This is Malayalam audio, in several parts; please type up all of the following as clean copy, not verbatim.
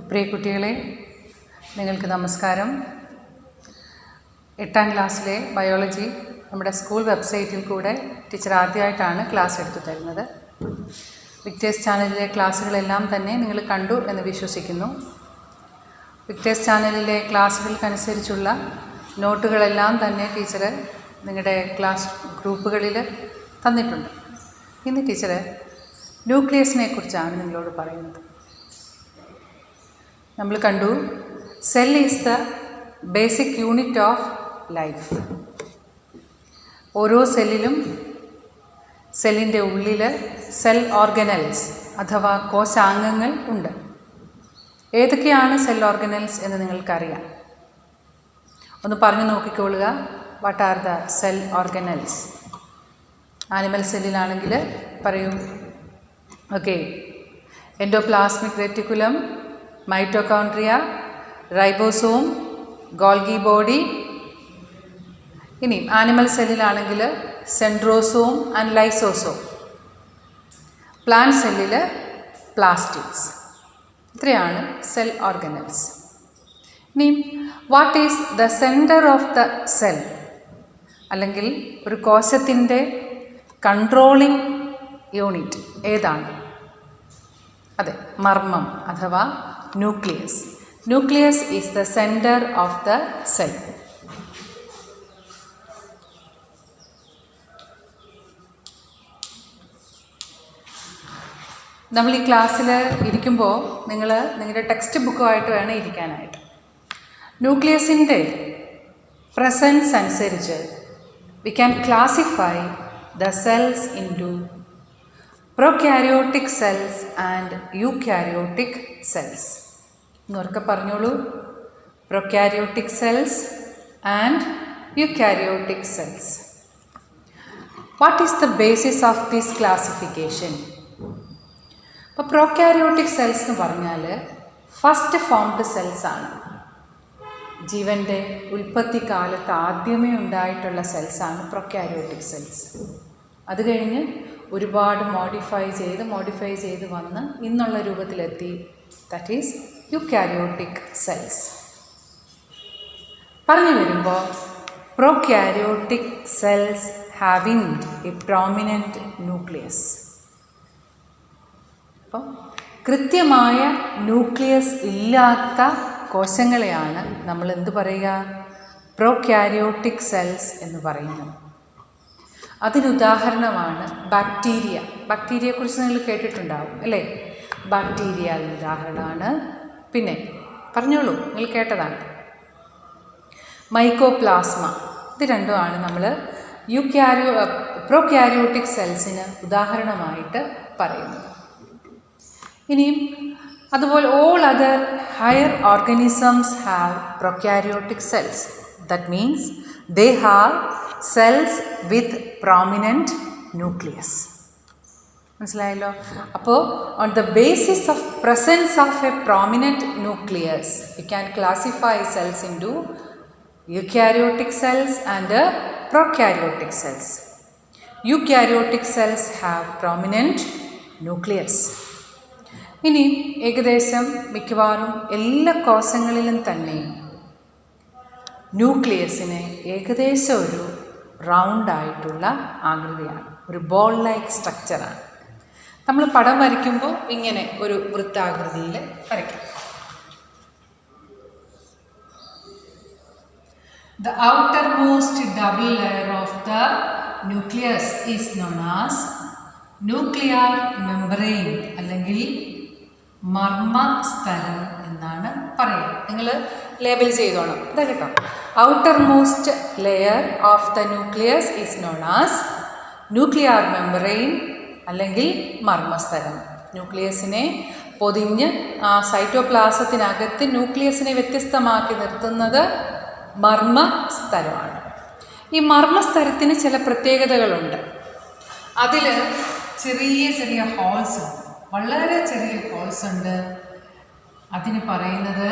പ്രിയ കുട്ടികളെ, നിങ്ങൾക്ക് നമസ്കാരം. 8ാം ക്ലാസ്സിലെ ബയോളജി നമ്മുടെ സ്കൂൾ വെബ്സൈറ്റിൽ കൂടെ ടീച്ചർ ആദ്യമായിട്ടാണ് ക്ലാസ് എടുത്തു തരുന്നത്. വിക്ടേഴ്സ് ചാനലിലെ ക്ലാസ്സുകളെല്ലാം തന്നെ നിങ്ങൾ കണ്ടു എന്ന് വിശ്വസിക്കുന്നു. വിക്ടേഴ്സ് ചാനലിലെ ക്ലാസ്സുകൾക്കനുസരിച്ചുള്ള നോട്ടുകളെല്ലാം തന്നെ ടീച്ചർ നിങ്ങളുടെ ക്ലാസ് ഗ്രൂപ്പുകളിൽ തന്നിട്ടുണ്ട്. ഇന്ന് ടീച്ചർ ന്യൂക്ലിയസിനെ കുറിച്ചാണ് നിങ്ങളോട് പറയുന്നത്. നമ്മൾ കണ്ടു, cell is the basic unit of life. ഓരോ സെല്ലിലും സെല്ലിൻ്റെ ഉള്ളിൽ സെൽ ഓർഗനൽസ് അഥവാ കോശാംഗങ്ങൾ ഉണ്ട്. ഏതൊക്കെയാണ് സെൽ ഓർഗനൽസ് എന്ന് നിങ്ങൾക്കറിയാം. ഒന്ന് പറഞ്ഞു നോക്കിക്കൊള്ളുക. What are the cell organelles? Animal സെല്ലിലാണെങ്കിൽ പറയൂ. Okay, endoplasmic reticulum, mitochondria, ribosome, Golgi body. ഇനി ആനിമൽ സെല്ലിലാണെങ്കിൽ സെൻട്രോസോം ആൻഡ് ലൈസോസോം. പ്ലാന്റ് സെല്ലിൽ പ്ലാസ്റ്റിഡ്സ്. ഇത്രയാണ് സെൽ ഓർഗനൽസ്. ഇനി what is the centre of the cell? അല്ലെങ്കിൽ ഒരു കോശത്തിൻ്റെ കൺട്രോളിംഗ് യൂണിറ്റ് ഏതാണ്? അതെ, മർമ്മം അഥവാ nucleus. Nucleus is the centre of the cell. നമ്മൾ ഈ ക്ലാസ്സിൽ ഇരിക്കുമ്പോൾ നിങ്ങൾ നിങ്ങളുടെ ടെക്സ്റ്റ് ബുക്കുമായിട്ട് വേണം ഇരിക്കാനായിട്ട്. ന്യൂക്ലിയസിൻ്റെ പ്രസൻസ് അനുസരിച്ച് V can classify the cells into prokaryotic cells and eukaryotic cells. എന്നൊക്കെ പറഞ്ഞോളൂ. Prokaryotic cells and eukaryotic cells. What is the basis of this classification? അപ്പോൾ പ്രൊക്യാരിയോട്ടിക് സെൽസ് എന്ന് പറഞ്ഞാൽ ഫസ്റ്റ് ഫോംഡ് സെൽസ് ആണ്. ജീവൻ്റെ ഉൽപ്പത്തി കാലത്ത് ആദ്യമേ ഉണ്ടായിട്ടുള്ള സെൽസാണ് പ്രൊക്യാരിയോട്ടിക് സെൽസ്. അത് കഴിഞ്ഞ് ഒരുപാട് മോഡിഫൈ ചെയ്ത് വന്ന് ഇന്നുള്ള രൂപത്തിലെത്തി. That is eukaryotic cells. പറഞ്ഞു വരുമ്പോൾ prokaryotic cells having a prominent nucleus. അപ്പോൾ കൃത്യമായ ന്യൂക്ലിയസ് ഇല്ലാത്ത കോശങ്ങളെയാണ് നമ്മൾ എന്ത് പറയുക? പ്രൊക്യാരിയോട്ടിക് സെൽസ് എന്ന് പറയുന്നത്. അതിനുദാഹരണമാണ് ബാക്ടീരിയ. ബാക്ടീരിയയെക്കുറിച്ച് നിങ്ങൾ കേട്ടിട്ടുണ്ടാവും അല്ലേ? ബാക്ടീരിയ അതിനുദാഹരണമാണ്. പിന്നെ പറഞ്ഞോളൂ, നിങ്ങൾ കേട്ടതാണ്. മൈക്കോപ്ലാസ്മ. ഇത് രണ്ടുമാണ് നമ്മൾ പ്രൊക്യാരിയോട്ടിക് സെൽസിന് ഉദാഹരണമായിട്ട് പറയുന്നത്. ഇനിയും അതുപോലെ all other higher organisms have prokaryotic cells. That means they have cells with prominent nucleus. മനസ്സിലായല്ലോ? അപ്പോൾ on the basis of presence of a prominent nucleus we can classify cells into eukaryotic cells and prokaryotic cells. Eukaryotic cells have prominent nucleus. ഇനി ഏകദേശം മിക്കവാറും എല്ലാ കോശങ്ങളിലും തന്നെ ന്യൂക്ലിയസിന് ഏകദേശം ഒരു റൗണ്ടായിട്ടുള്ള ആകൃതിയാണ്, ഒരു ബോൾ ലൈക്ക് സ്ട്രക്ചറാണ്. നമ്മൾ പടം വരയ്ക്കുമ്പോൾ ഇങ്ങനെ ഒരു വൃത്താകൃതിയിൽ വരയ്ക്കും. The outermost double layer of the nucleus is known as nuclear membrane അല്ലെങ്കിൽ മർമ്മസ്ഥലം എന്നാണ് പറയുക. നിങ്ങൾ ലേബൽ ചെയ്തോണം. ഇതാ കേട്ടോ, outer most layer of the nucleus is known as nuclear membrane അല്ലെങ്കിൽ മർമ്മസ്ഥലം. ന്യൂക്ലിയസിനെ പൊതിഞ്ഞ് ആ സൈറ്റോപ്ലാസത്തിനകത്ത് ന്യൂക്ലിയസിനെ വ്യത്യസ്തമാക്കി നിർത്തുന്നത് മർമ്മസ്ഥലമാണ്. ഈ മർമ്മസ്ഥലത്തിന് ചില പ്രത്യേകതകളുണ്ട്. അതിൽ ചെറിയ ഹോൾസ് ഉണ്ട്, വളരെ ചെറിയ ഹോൾസ് ഉണ്ട്. അതിന് പറയുന്നത്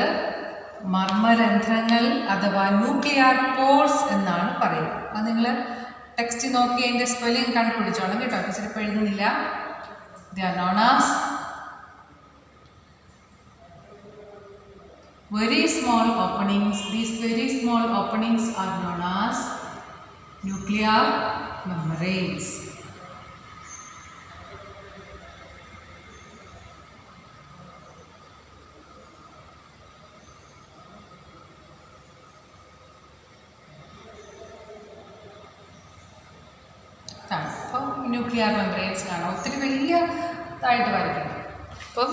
മർമ്മരന്ധ്രങ്ങൾ അഥവാ ന്യൂക്ലിയർ പോർസ് എന്നാണ് പറയുക. അത് നിങ്ങൾ ടെക്സ്റ്റ് നോക്കി അതിൻ്റെ സ്പെല്ലിംഗ് കണ്ടുപിടിച്ചോളാം കേട്ടോ. ചിലപ്പോൾ എഴുതുന്നില്ല. They are known as very small openings. These very small openings are known as nuclear membranes. അപ്പോൾ ന്യൂക്ലിയർ മെംബ്രെയിൻസ് കാണാം, ഒത്തിരി വലിയതായിട്ട് വരയ്ക്കണം. അപ്പം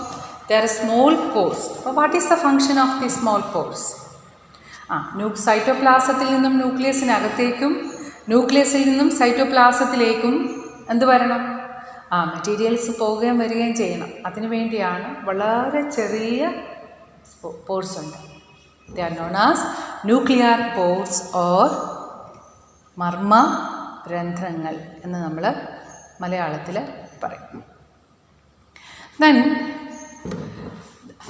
there are small pores. അപ്പോൾ what is the function of the small pores? സൈറ്റോപ്ലാസത്തിൽ നിന്നും ന്യൂക്ലിയസിനകത്തേക്കും ന്യൂക്ലിയസിൽ നിന്നും സൈറ്റോപ്ലാസത്തിലേക്കും എന്ത് വരണം? മെറ്റീരിയൽസ് പോവുകയും വരികയും ചെയ്യണം. അതിനു വേണ്ടിയാണ് വളരെ ചെറിയ പോർസ് ഉണ്ട്. They are known as nuclear pores or മർമ്മ രന്ധ്രങ്ങൾ എന്ന് നമ്മൾ മലയാളത്തിൽ പറയും. Then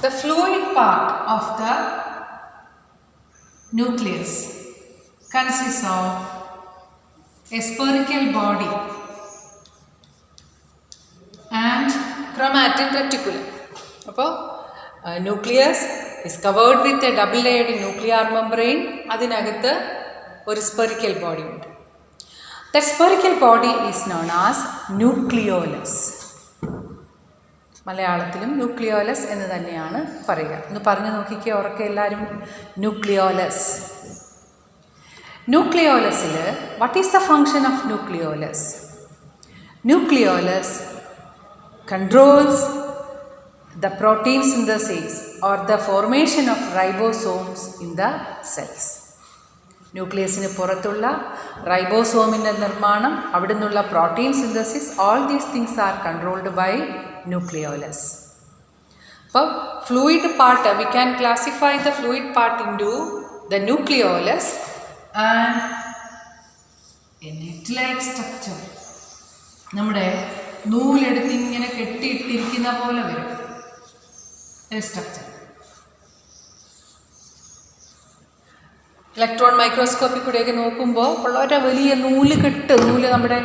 the fluid part of the nucleus consists of a spherical body and chromatin reticulum. അപ്പോൾ nucleus is covered with a double layered nuclear membrane. അതിനകത്ത് ഒരു സ്പെറിക്കൽ ബോഡി ഉണ്ട്. That spherical body is known as nucleolus. മലയാളത്തിലും ന്യൂക്ലിയോലസ് എന്ന് തന്നെയാണ് പറയുക. ഒന്ന് പറഞ്ഞു നോക്കിക്കേ ഉറക്കെ എല്ലാവരും. ന്യൂക്ലിയോലസ്. ന്യൂക്ലിയോലസിൽ what is the function of nucleolus? Nucleolus controls the protein synthesis or the formation of ribosomes in the cells. ന്യൂക്ലിയസിന് പുറത്തുള്ള റൈബോസോമിൻ്റെ നിർമ്മാണം, അവിടെ നിന്നുള്ള protein synthesis, all these things are controlled by nucleolus. അപ്പോൾ fluid part, we can classify the fluid part in to the nucleolus and a net like structure. നമ്മുടെ നൂലെടുത്ത് ഇങ്ങനെ കെട്ടിയിട്ടിരിക്കുന്ന പോലെ വരും ഒരു സ്ട്രക്ചർ. ഇലക്ട്രോൺ മൈക്രോസ്കോപ്പിൽ കൂടെയൊക്കെ നോക്കുമ്പോൾ വളരെ വലിയ നൂല് നമ്മുടെ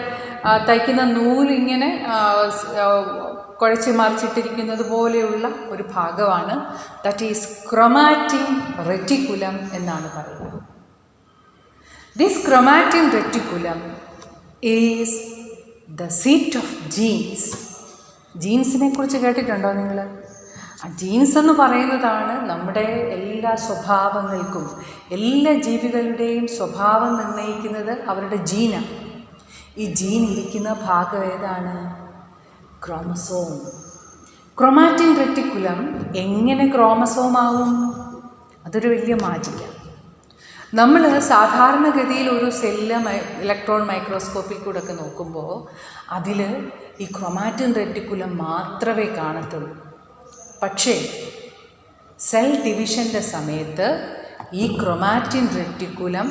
തയ്ക്കുന്ന നൂലിങ്ങനെ കുഴച്ച് മറിച്ചിട്ടിരിക്കുന്നത് പോലെയുള്ള ഒരു ഭാഗമാണ്. ദാറ്റ് ഈസ് ക്രൊമാറ്റിൻ റെറ്റിക്കുലം എന്നാണ് പറയുക. This chromatin reticulum is the seat of genes. ജീൻസിനെ കുറിച്ച് കേട്ടിട്ടുണ്ടോ നിങ്ങൾ? ജീൻസ് എന്ന് പറയുന്നതാണ് നമ്മുടെ എല്ലാ സ്വഭാവങ്ങൾക്കും, എല്ലാ ജീവികളുടെയും സ്വഭാവം നിർണ്ണയിക്കുന്നത് അവരുടെ ജീനാണ്. ഈ ജീൻ ഇരിക്കുന്ന ഭാഗം ഏതാണ്? ക്രോമസോം. ക്രൊമാറ്റിൻ റെറ്റിക്കുലം എങ്ങനെ ക്രോമസോമാവും? അതൊരു വലിയ മാജിക്കാണ്. നമ്മൾ സാധാരണഗതിയിൽ ഒരു സെല്ല് ഇലക്ട്രോൺ മൈക്രോസ്കോപ്പിൽ കൂടെ ഒക്കെ നോക്കുമ്പോൾ അതിൽ ഈ ക്രൊമാറ്റിൻ റെറ്റിക്കുലം മാത്രമേ കാണത്തുള്ളൂ. പക്ഷേ സെൽ ഡിവിഷൻ്റെ സമയത്ത് ഈ ക്രൊമാറ്റിൻ റെറ്റിക്കുലം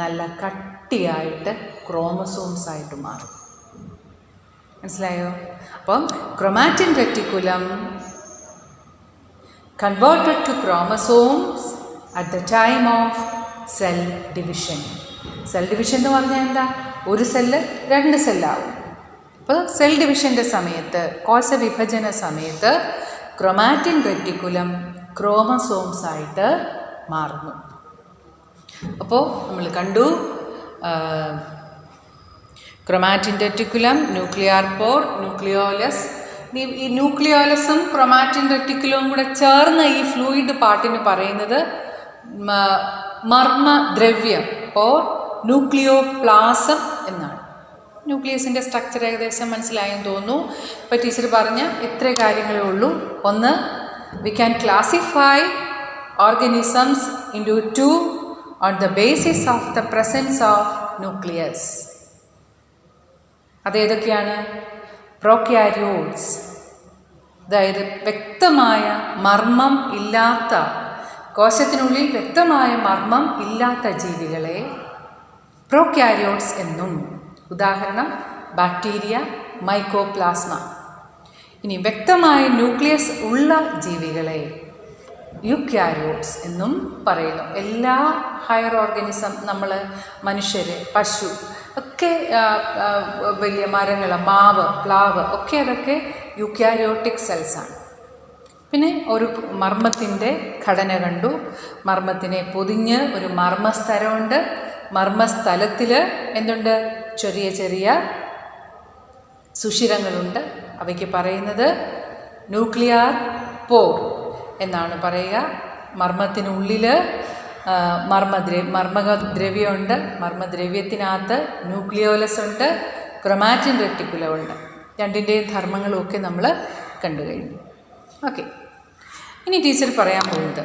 നല്ല കട്ടിയായിട്ട് ക്രോമസോംസ് ആയിട്ട് മാറും. മനസ്സിലായോ? അപ്പം chromatin reticulum converted to chromosomes at the time of cell division. Cell division എന്ന് പറഞ്ഞാൽ എന്താ? ഒരു സെല്ല് 2 സെല്ലാവും. അപ്പോൾ സെൽ ഡിവിഷൻ്റെ സമയത്ത്, കോശവിഭജന സമയത്ത് ക്രൊമാറ്റിൻ റെറ്റിക്കുലം ക്രോമസോംസ് ആയിട്ട് മാറുന്നു. അപ്പോൾ നമ്മൾ കണ്ടു ക്രൊമാറ്റിൻ റെറ്റിക്കുലം, ന്യൂക്ലിയർ പോർ, ന്യൂക്ലിയോലസ്. ഈ ന്യൂക്ലിയോലസും ക്രൊമാറ്റിൻ റെറ്റിക്കുലവും കൂടെ ചേർന്ന ഈ ഫ്ലൂയിഡ് പാർട്ടിന് പറയുന്നത് മർമ്മദ്രവ്യം ഓർ ന്യൂക്ലിയോപ്ലാസം എന്നാണ്. ന്യൂക്ലിയസിൻ്റെ സ്ട്രക്ചർ ഏകദേശം മനസ്സിലായെന്ന് തോന്നുന്നു. ഇപ്പോൾ ടീച്ചർ പറഞ്ഞ ഇത്രേ കാര്യങ്ങളേ ഉള്ളൂ. ഒന്ന്, we can classify organisms into 2 on the basis of the presence of nucleus. അതേതൊക്കെയാണ്? പ്രോക്യാരിയോട്സ്, അതായത് വ്യക്തമായ മർമ്മം ഇല്ലാത്ത, കോശത്തിനുള്ളിൽ വ്യക്തമായ മർമ്മം ഇല്ലാത്ത ജീവികളെ പ്രോക്യാരിയോട്സ് എന്നും, ഉദാഹരണം ബാക്ടീരിയ, മൈക്കോപ്ലാസ്മ. ഇനി വ്യക്തമായ ന്യൂക്ലിയസ് ഉള്ള ജീവികളെ യൂക്യാരിയോട്സ് എന്നും പറയുന്നു. എല്ലാ ഹയർ ഓർഗാനിസം, നമ്മൾ മനുഷ്യർ, പശു ഒക്കെ, വലിയ മരങ്ങൾ, മാവ്, പ്ലാവ് ഒക്കെ, അതൊക്കെ യൂക്യാരിയോട്ടിക് സെൽസാണ്. പിന്നെ ഒരു മർമ്മത്തിൻ്റെ ഘടന കണ്ടു. മർമ്മത്തിനെ പൊതിഞ്ഞ് ഒരു മർമ്മസ്തരമുണ്ട്. മർമ്മസ്ഥലത്തിൽ എന്തുണ്ട്? ചെറിയ ചെറിയ സുഷിരങ്ങളുണ്ട്. അവയ്ക്ക് പറയുന്നത് ന്യൂക്ലിയർ പോർ എന്നാണ് പറയുക. മർമ്മത്തിനുള്ളിൽ മർമ്മദ്രവ്യമുണ്ട്. മർമ്മദ്രവ്യത്തിനകത്ത് ന്യൂക്ലിയോലസ് ഉണ്ട്, ക്രൊമാറ്റിൻ റെറ്റിക്കുലം ഉണ്ട്. രണ്ടിൻ്റെയും ധർമ്മങ്ങളും ഒക്കെ നമ്മൾ കണ്ടു കഴിഞ്ഞു. ഓക്കെ, ഇനി ടീച്ചർ പറയാൻ പോകുന്നത്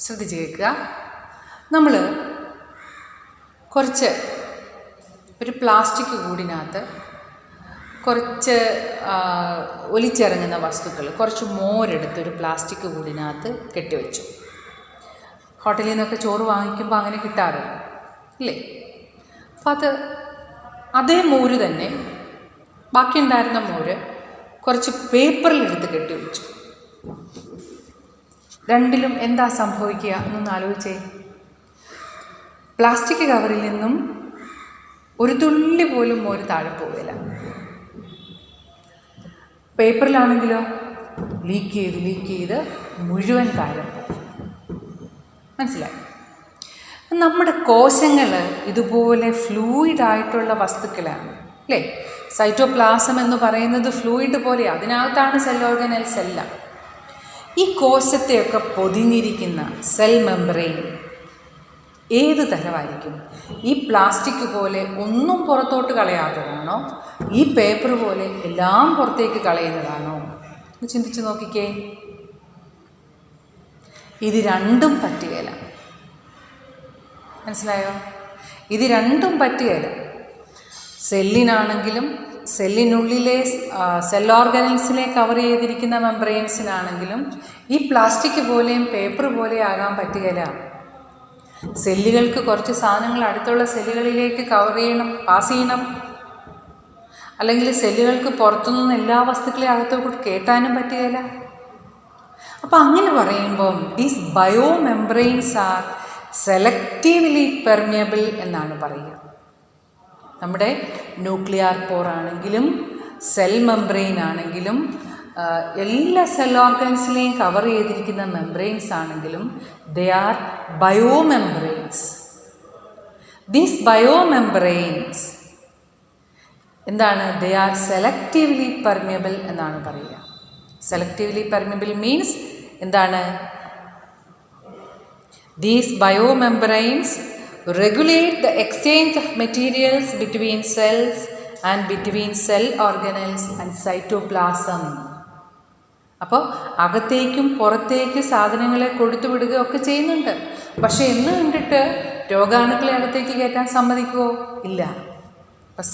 ശ്രദ്ധിച്ച് കേൾക്കുക. നമ്മൾ കുറച്ച് ഒരു പ്ലാസ്റ്റിക് കൂടിനകത്ത് കുറച്ച് ഒലിച്ചിറങ്ങുന്ന വസ്തുക്കൾ, കുറച്ച് മോരെടുത്ത് ഒരു പ്ലാസ്റ്റിക് കൂടിനകത്ത് കെട്ടിവെച്ചു. ഹോട്ടലിൽ നിന്നൊക്കെ ചോറ് വാങ്ങിക്കുമ്പോൾ അങ്ങനെ കിട്ടാറുണ്ട് ഇല്ലേ? അപ്പോൾ അതേ മോര് തന്നെ, ബാക്കിയുണ്ടായിരുന്ന മോര് കുറച്ച് പേപ്പറിലെടുത്ത് കെട്ടിവെച്ചു. രണ്ടിലും എന്താ സംഭവിക്കുക എന്നൊന്ന് ആലോചിച്ചേ. പ്ലാസ്റ്റിക് കവറിൽ നിന്നും ഒരു തുള്ളി പോലും മോര് താഴെ പോവില്ല. പേപ്പറിലാണെങ്കിലോ ലീക്ക് ചെയ്ത് മുഴുവൻ താഴെ പോകും. മനസ്സിലായി? നമ്മുടെ കോശങ്ങൾ ഇതുപോലെ ഫ്ലൂയിഡായിട്ടുള്ള വസ്തുക്കളാണ് അല്ലേ? സൈറ്റോപ്ലാസം എന്ന് പറയുന്നത് ഫ്ലൂയിഡ് പോലെയാണ്. അതിനകത്താണ് സെൽ ഓർഗനൽസ് എല്ലാം. ഈ കോശത്തെയൊക്കെ പൊതിഞ്ഞിരിക്കുന്ന സെൽ മെംബ്രെയിൻ ഏത് തരമായിരിക്കും? ഈ പ്ലാസ്റ്റിക് പോലെ ഒന്നും പുറത്തോട്ട് കളയാത്തതാണോ? ഈ പേപ്പർ പോലെ എല്ലാം പുറത്തേക്ക് കളയുന്നതാണോ? ചിന്തിച്ച് നോക്കിക്കേ. ഇത് രണ്ടും പറ്റുകയില്ല. മനസ്സിലായോ? ഇത് രണ്ടും പറ്റുകയില്ല. സെല്ലിനാണെങ്കിലും സെല്ലിനുള്ളിലെ സെൽ ഓർഗനൽസിനെ കവർ ചെയ്തിരിക്കുന്ന മെംബ്രെയിൻസിനാണെങ്കിലും ഈ പ്ലാസ്റ്റിക് പോലെയും പേപ്പർ പോലെയും ആകാൻ പറ്റുകയില്ല. സെല്ലുകൾക്ക് കുറച്ച് സാധനങ്ങൾ അടുത്തുള്ള സെല്ലുകളിലേക്ക് പാസ് ചെയ്യണം. അല്ലെങ്കിൽ സെല്ലുകൾക്ക് പുറത്തുനിന്ന് എല്ലാ വസ്തുക്കളെയും അകത്തോട്ട് കയറ്റാനും പറ്റുകയില്ല. അപ്പോൾ അങ്ങനെ പറയുമ്പം these bio membranes are selectively permeable എന്നാണ് പറയുക. നമ്മുടെ ന്യൂക്ലിയർ പോർ ആണെങ്കിലും സെൽ മെംബ്രെയിൻ ആണെങ്കിലും എല്ലാ സെൽ ഓർഗൻസിനെയും കവർ ചെയ്തിരിക്കുന്ന മെംബ്രെയിൻസ് ആണെങ്കിലും they are bio membranes. These bio membranes എന്താണ്? ദേ ആർ സെലക്റ്റീവ്ലി പെർമിയബിൾ എന്നാണ് പറയുക. സെലക്റ്റീവ്ലി പെർമിയബിൾ മീൻസ് എന്താണ്? These bio membranes regulate the exchange of materials between cells and between cell organelles and cytoplasm. അപ്പോൾ അകത്തേക്കും പുറത്തേക്ക് സാധനങ്ങളെ കൊടുത്തുവിടുകയൊക്കെ ചെയ്യുന്നുണ്ട്. പക്ഷേ എന്ന് കണ്ടിട്ട് രോഗാണുക്കളെ അകത്തേക്ക് കയറ്റാൻ സമ്മതിക്കുമോ? ഇല്ല. അപ്പോൾ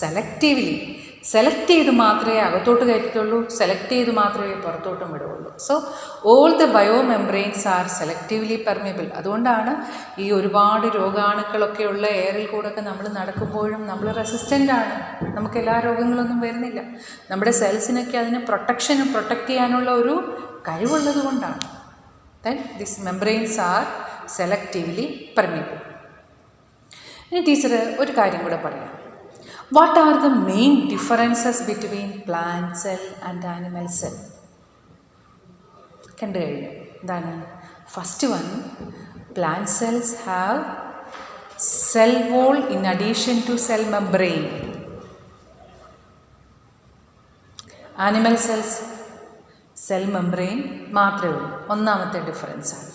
സെലക്ട് ചെയ്ത് മാത്രമേ അകത്തോട്ട് കയറ്റത്തുള്ളൂ, സെലക്ട് ചെയ്ത് മാത്രമേ പുറത്തോട്ടും വിടുകയുള്ളൂ. So all the bio membranes are selectively permeable. അതുകൊണ്ടാണ് ഈ ഒരുപാട് രോഗാണുക്കളൊക്കെ ഉള്ള എയറിൽ കൂടെയൊക്കെ നമ്മൾ നടക്കുമ്പോഴും നമ്മൾ റെസിസ്റ്റൻ്റാണ്. നമുക്ക് എല്ലാ രോഗങ്ങളൊന്നും വരുന്നില്ല. നമ്മുടെ സെൽസിനൊക്കെ അതിന് പ്രൊട്ടക്റ്റ് ചെയ്യാനുള്ള ഒരു കഴിവുള്ളത് കൊണ്ടാണ്. Then this membranes are selectively permeable. ഇനി ടീച്ചർ ഒരു കാര്യം കൂടെ പറയാം. What are the main differences between plant cell and animal cell? കണ്ടു കഴിഞ്ഞു. എന്താണ്? First one, plant cells have cell wall in addition to cell membrane. Animal cells cell membrane മാത്രമേ ഉള്ളൂ. ഒന്നാമത്തെ ഡിഫറൻസ് ആണ്.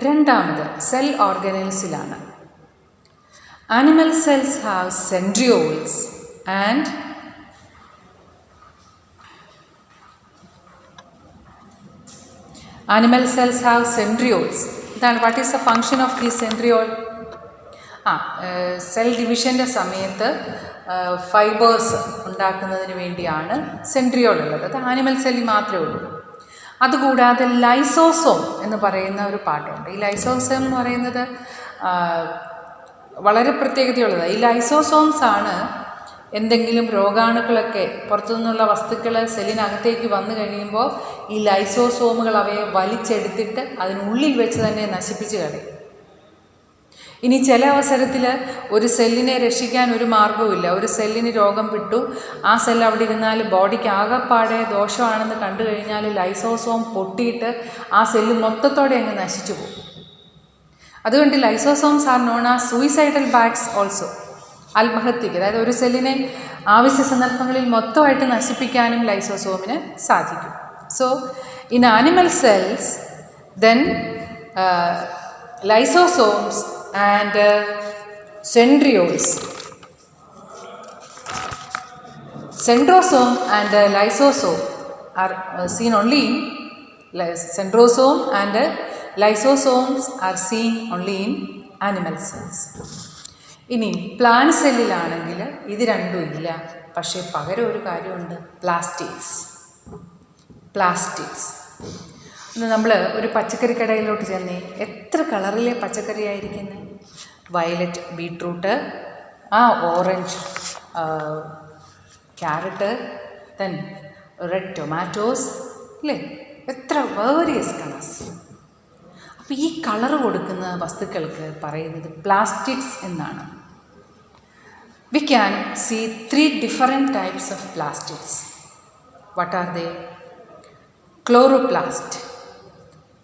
രണ്ടാമത് സെൽ ഓർഗനൽസിലാണ്. Animal cells have centrioles and ഇതാണ്. What is the function of the centriole? Cell ഡിവിഷൻ്റെ സമയത്ത് ഫൈബേഴ്സ് ഉണ്ടാക്കുന്നതിന് വേണ്ടിയാണ് സെൻട്രിയോൾ ഉള്ളത്. അത് ആനിമൽ സെല്ലിൽ മാത്രമേ ഉള്ളൂ. അതുകൂടാതെ ലൈസോസോം എന്ന് പറയുന്ന ഒരു പാർട്ടുണ്ട്. ഈ ലൈസോസോം എന്ന് പറയുന്നത് വളരെ പ്രത്യേകതയുള്ളതാണ്. ഈ ലൈസോസോംസ് ആണ് എന്തെങ്കിലും രോഗാണുക്കളൊക്കെ പുറത്തുനിന്നുള്ള വസ്തുക്കൾ സെല്ലിനകത്തേക്ക് വന്നു കഴിയുമ്പോൾ ഈ ലൈസോസോമുകൾ അവയെ വലിച്ചെടുത്തിട്ട് അതിനുള്ളിൽ വെച്ച് തന്നെ നശിപ്പിച്ച് കളയും. ഇനി ചില അവസരത്തിൽ ഒരു സെല്ലിനെ രക്ഷിക്കാൻ ഒരു മാർഗ്ഗവുമില്ല. ഒരു സെല്ലിന് രോഗം വിട്ടു, ആ സെൽ അവിടെ ഇരുന്നാൽ ബോഡിക്ക് ആകെപ്പാടെ ദോഷമാണെന്ന് കണ്ടു കഴിഞ്ഞാൽ ലൈസോസോം പൊട്ടിയിട്ട് ആ സെല്ല് മൊത്തത്തോടെ അങ്ങ് നശിച്ചു പോകും. അതുകൊണ്ട് lysosomes are known as suicidal bags also. ആത്മഹത്യക്ക്, അതായത് ഒരു സെല്ലിനെ ആവശ്യ സന്ദർഭങ്ങളിൽ മൊത്തമായിട്ട് നശിപ്പിക്കാനും ലൈസോസോമിന് സാധിക്കും. So in animal cells then lysosomes and centrioles. Centrosome and lysosome are seen only in centrosome and lysosomes are seen only in animal cells. ഇനി പ്ലാന്റ് സെല്ലിലാണെങ്കിൽ ഇത് രണ്ടും ഇല്ല. പക്ഷേ പകരം ഒരു കാര്യമുണ്ട്, പ്ലാസ്റ്റിഡ്സ്. നമ്മൾ ഒരു പച്ചക്കറി കടയിലോട്ട് ചെന്നേ, എത്ര കളറിലെ പച്ചക്കറി ആയിരിക്കുന്നത്? Violet beetroot, orange carrot, then red tomatoes, അല്ലേ? എത്ര വേരിയസ് കളേഴ്സ്. അപ്പോൾ ഈ കളർ കൊടുക്കുന്ന വസ്തുക്കൾക്ക് പറയുന്നത് പ്ലാസ്റ്റിഡ്സ് എന്നാണ്. We can see 3 different types of plastids. What are they? Chloroplast,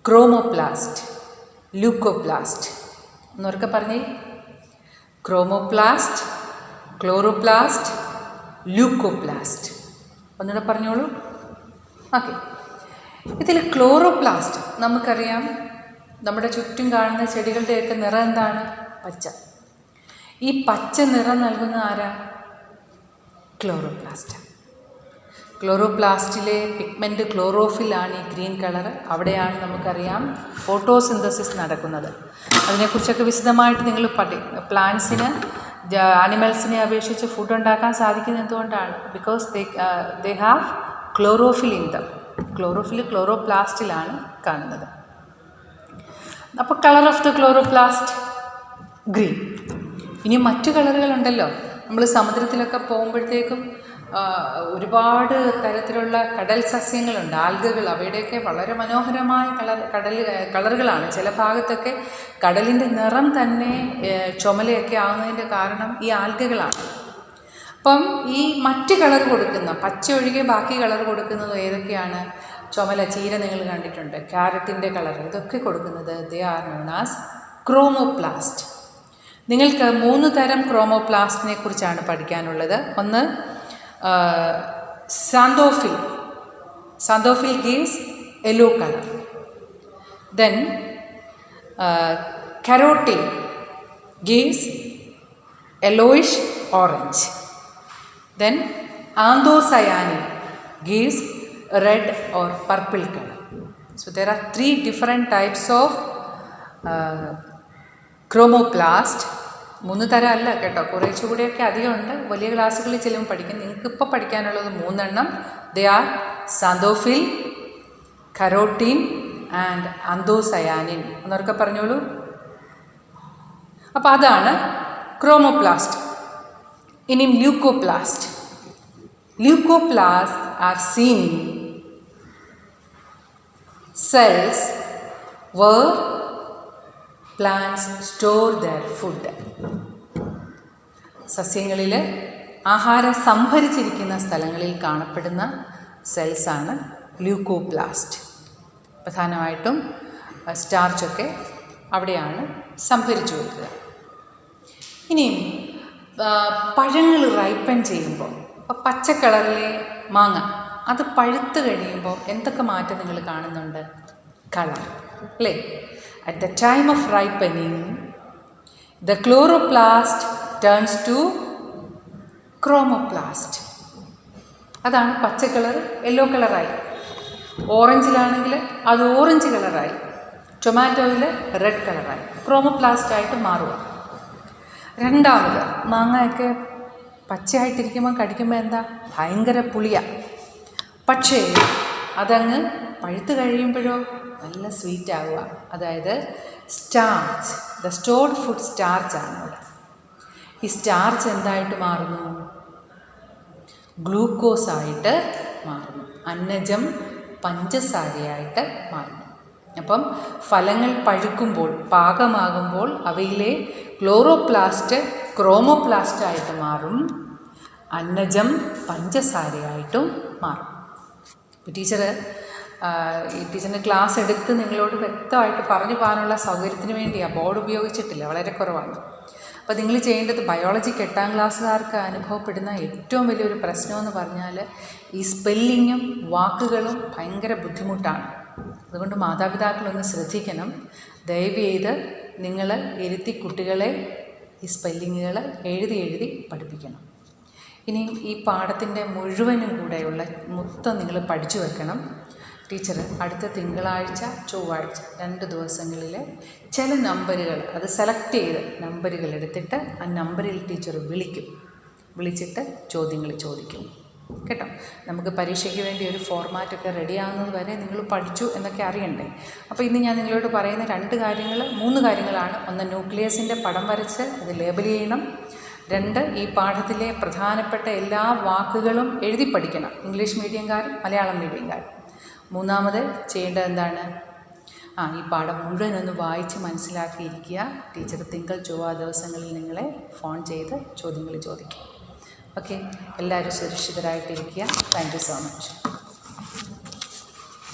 chromoplast, leucoplast. എന്നൊക്കെ പറഞ്ഞേ. Chromoplast, chloroplast, leucoplast. ഒന്നുകൂടെ പറഞ്ഞോളൂ. ഓക്കെ. ഇതിൽ ക്ലോറോപ്ലാസ്റ്റ് നമുക്കറിയാം, നമ്മുടെ ചുറ്റും കാണുന്ന ചെടികളുടെയൊക്കെ നിറം എന്താണ്? പച്ച. ഈ പച്ച നിറം നൽകുന്ന ആരാ? ക്ലോറോപ്ലാസ്റ്റ്. ക്ലോറോപ്ലാസ്റ്റിലെ പിഗ്മെൻറ്റ് ക്ലോറോഫിലാണ് ഈ ഗ്രീൻ കളർ. അവിടെയാണ് നമുക്കറിയാം ഫോട്ടോസിന്തസിസ് നടക്കുന്നത്. അതിനെക്കുറിച്ചൊക്കെ വിശദമായിട്ട് നിങ്ങൾ പ്ലാന്റ്സിന്, ആനിമൽസിനെ അപേക്ഷിച്ച് ഫുഡ് ഉണ്ടാക്കാൻ സാധിക്കുന്നത് എന്തുകൊണ്ടാണ്? Because they have chlorophyll in them. Chlorophyll ക്ലോറോപ്ലാസ്റ്റിലാണ് കാണുന്നത്. അപ്പോൾ colour of the chloroplast green. ഇനി മറ്റു കളറുകളുണ്ടല്ലോ. നമ്മൾ സമുദ്രത്തിലൊക്കെ പോകുമ്പോഴത്തേക്കും ഒരുപാട് തരത്തിലുള്ള കടൽ സസ്യങ്ങളുണ്ട്, ആൽഗകൾ. അവയുടെയൊക്കെ വളരെ മനോഹരമായ കളറുകളാണ്. ചില ഭാഗത്തൊക്കെ കടലിൻ്റെ നിറം തന്നെ ചുമലയൊക്കെ ആകുന്നതിൻ്റെ കാരണം ഈ ആൽഗകളാണ്. അപ്പം ഈ മറ്റ് കളർ കൊടുക്കുന്ന, പച്ച ഒഴികെ ബാക്കി കളർ കൊടുക്കുന്നത് ഏതൊക്കെയാണ്? ചുമല, ചീര നിങ്ങൾ കണ്ടിട്ടുണ്ട്, ക്യാരറ്റിൻ്റെ കളർ, ഇതൊക്കെ കൊടുക്കുന്നത് ദേ ആർ നോൺ ആസ് ക്രോമോപ്ലാസ്റ്റ്. നിങ്ങൾക്ക് 3 തരം ക്രോമോപ്ലാസ്റ്റിനെ കുറിച്ചാണ് പഠിക്കാനുള്ളത്. ഒന്ന് xanthophyll. Xanthophyll gives yellow color. Then carotene gives yellowish orange. Then anthocyanin gives red or purple color. So there are 3 different types of chromoplast. 3 തരം അല്ല കേട്ടോ, കുറേച്ചുകൂടെയൊക്കെ അധികമുണ്ട്. വലിയ ക്ലാസ്സുകളിൽ ചെല്ലുമ്പോൾ പഠിക്കും. നിങ്ങൾക്ക് ഇപ്പോൾ പഠിക്കാനുള്ളത് 3 എണ്ണം. They are xanthophyll, carotene and anthocyanin. എന്നൊക്കെ പറഞ്ഞോളൂ. അപ്പോൾ അതാണ് ക്രോമോപ്ലാസ്റ്റ്. ഇനി leucoplast. Leucoplast are seen in cells where plants store their food. സസ്യങ്ങളിൽ ആഹാരം സംഭരിച്ചിരിക്കുന്ന സ്ഥലങ്ങളിൽ കാണപ്പെടുന്ന സെൽസാണ് ല്യൂക്കോപ്ലാസ്റ്റ്. പ്രധാനമായിട്ടും സ്റ്റാർച്ചൊക്കെ അവിടെയാണ് സംഭരിച്ചു വെക്കുക. ഇനിയും പഴങ്ങൾ റൈപ്പൻ ചെയ്യുമ്പോൾ, പച്ച കളറിലെ മാങ്ങ അത് പഴുത്ത് കഴിയുമ്പോൾ എന്തൊക്കെ മാറ്റം നിങ്ങൾ കാണുന്നുണ്ട്? കളർ, അല്ലേ? At the time of ripening, the chloroplast turns to chromoplast. അതാണ് പച്ച കളർ യെല്ലോ കളറായി. ഓറഞ്ചിലാണെങ്കിൽ അത് ഓറഞ്ച് കളറായി. ടൊമാറ്റോയിൽ റെഡ് കളറായി. ക്രോമോപ്ലാസ്റ്റ് ആയിട്ട് മാറുക. രണ്ടാമത്, മാങ്ങയൊക്കെ പച്ചയായിട്ടിരിക്കുമ്പോൾ കടിക്കുമ്പോൾ എന്താ? ഭയങ്കര പുളിയാണ്. പക്ഷേ അതങ്ങ് പഴുത്ത് കഴിയുമ്പോഴോ നല്ല സ്വീറ്റ് ആവുക. അതായത് സ്റ്റാർച്ച്, ദ സ്റ്റോർഡ് ഫുഡ് സ്റ്റാർച്ചാണ് അവിടെ. ഈ സ്റ്റാർച്ച് എന്തായിട്ട് മാറുന്നു? ഗ്ലൂക്കോസായിട്ട് മാറുന്നു. അന്നജം പഞ്ചസാരയായിട്ട് മാറുന്നു. അപ്പം ഫലങ്ങൾ പഴുക്കുമ്പോൾ, പാകമാകുമ്പോൾ അവയിലെ ക്ലോറോപ്ലാസ്റ്റ് ക്രോമോപ്ലാസ്റ്റ് ആയിട്ട് മാറും. അന്നജം പഞ്ചസാരയായിട്ടും മാറും. ഇപ്പോൾ ടീച്ചറിന് ക്ലാസ് എടുത്ത് നിങ്ങളോട് വ്യക്തമായിട്ട് പറഞ്ഞു പോകാനുള്ള സൗകര്യത്തിന് വേണ്ടിയാണ് ബോർഡ് ഉപയോഗിച്ചിട്ടില്ല, വളരെ കുറവാണ്. അപ്പോൾ നിങ്ങൾ ചെയ്യേണ്ടത്, ബയോളജിക്ക് 8ാം ക്ലാസ്സുകാർക്ക് അനുഭവപ്പെടുന്ന ഏറ്റവും വലിയൊരു പ്രശ്നമെന്ന് പറഞ്ഞാൽ ഈ സ്പെല്ലിങ്ങും വാക്കുകളും ഭയങ്കര ബുദ്ധിമുട്ടാണ്. അതുകൊണ്ട് മാതാപിതാക്കളൊന്ന് ശ്രദ്ധിക്കണം. ദയവ് ചെയ്ത് നിങ്ങൾ ഇരുത്തി കുട്ടികളെ ഈ സ്പെല്ലിങ്ങുകൾ എഴുതി പഠിപ്പിക്കണം. ഇനി ഈ പാഠത്തിൻ്റെ മുഴുവനും കൂടെയുള്ള മൊത്തം നിങ്ങൾ പഠിച്ചു വെക്കണം. ടീച്ചർ അടുത്ത തിങ്കളാഴ്ച ചൊവ്വാഴ്ച 2 ദിവസങ്ങളിൽ ചില നമ്പറുകൾ, അത് സെലക്ട് ചെയ്ത് നമ്പറുകൾ എടുത്തിട്ട് ആ നമ്പറിൽ ടീച്ചർ വിളിച്ചിട്ട് ചോദ്യങ്ങൾ ചോദിക്കും കേട്ടോ. നമുക്ക് പരീക്ഷയ്ക്ക് വേണ്ടി ഒരു ഫോർമാറ്റൊക്കെ റെഡിയാകുന്നത് വരെ നിങ്ങൾ പഠിച്ചു എന്നൊക്കെ അറിയണ്ടേ. അപ്പോൾ ഇന്ന് ഞാൻ നിങ്ങളോട് പറയുന്ന 3 കാര്യങ്ങളാണ്. ഒന്ന്, ന്യൂക്ലിയസിൻ്റെ പടം വരച്ച് അത് ലേബൽ ചെയ്യണം. 2, ഈ പാഠത്തിലെ പ്രധാനപ്പെട്ട എല്ലാ വാക്കുകളും എഴുതി പഠിക്കണം, ഇംഗ്ലീഷ് മീഡിയംകാരും മലയാളം മീഡിയംകാരും. 3ാമത് ചെയ്യേണ്ടത് എന്താണ്? ഈ പാഠം മുഴുവനൊന്ന് വായിച്ച് മനസ്സിലാക്കിയിരിക്കുക. ടീച്ചർ തിങ്കൾ ചൊവ്വ ദിവസങ്ങളിൽ നിങ്ങളെ ഫോൺ ചെയ്ത് ചോദ്യങ്ങൾ ചോദിക്കും. ഓക്കെ, എല്ലാവരും സുരക്ഷിതരായിട്ടിരിക്കുക. Thank you so much.